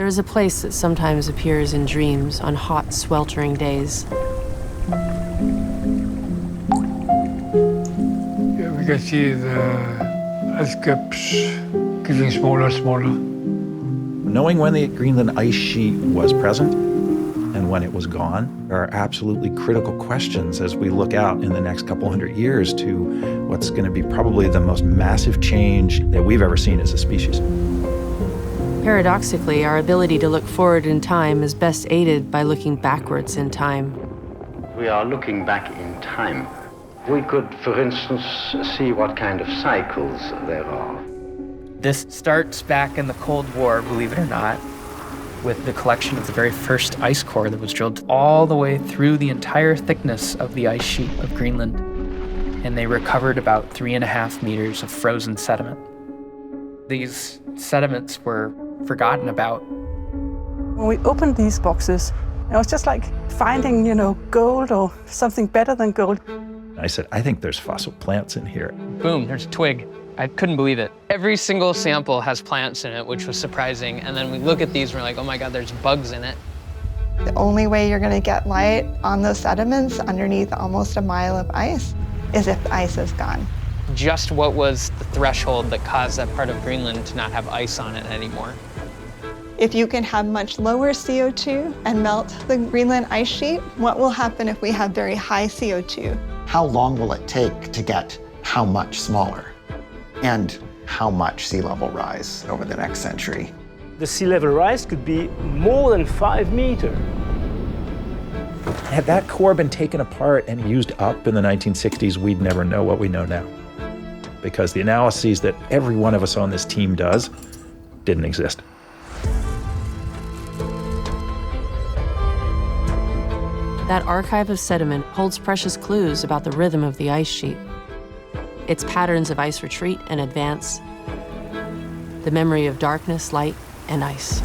There is a place that sometimes appears in dreams on hot, sweltering days. Yeah, we can see the ice caps getting smaller and smaller. Knowing when the Greenland ice sheet was present and when it was gone are absolutely critical questions as we look out in the next couple hundred years to what's going to be probably the most massive change that we've ever seen as a species. Paradoxically, our ability to look forward in time is best aided by looking backwards in time. We are looking back in time. We could, for instance, see what kind of cycles there are. This starts back in the Cold War, believe it or not, with the collection of the very first ice core that was drilled all the way through the entire thickness of the ice sheet of Greenland. And they recovered about 3.5 meters of frozen sediment. These sediments were forgotten about. When we opened these boxes, it was just like finding, gold or something better than gold. I said, I think there's fossil plants in here. Boom, there's a twig. I couldn't believe it. Every single sample has plants in it, which was surprising. And then we look at these and we're like, oh my God, there's bugs in it. The only way you're going to get light on those sediments underneath almost a mile of ice is if the ice is gone. Just what was the threshold that caused that part of Greenland to not have ice on it anymore? If you can have much lower CO2 and melt the Greenland ice sheet, what will happen if we have very high CO2? How long will it take to get how much smaller? And how much sea level rise over the next century? The sea level rise could be more than 5 meters. Had that core been taken apart and used up in the 1960s, we'd never know what we know now. Because the analyses that every one of us on this team does didn't exist. That archive of sediment holds precious clues about the rhythm of the ice sheet, its patterns of ice retreat and advance, the memory of darkness, light, and ice.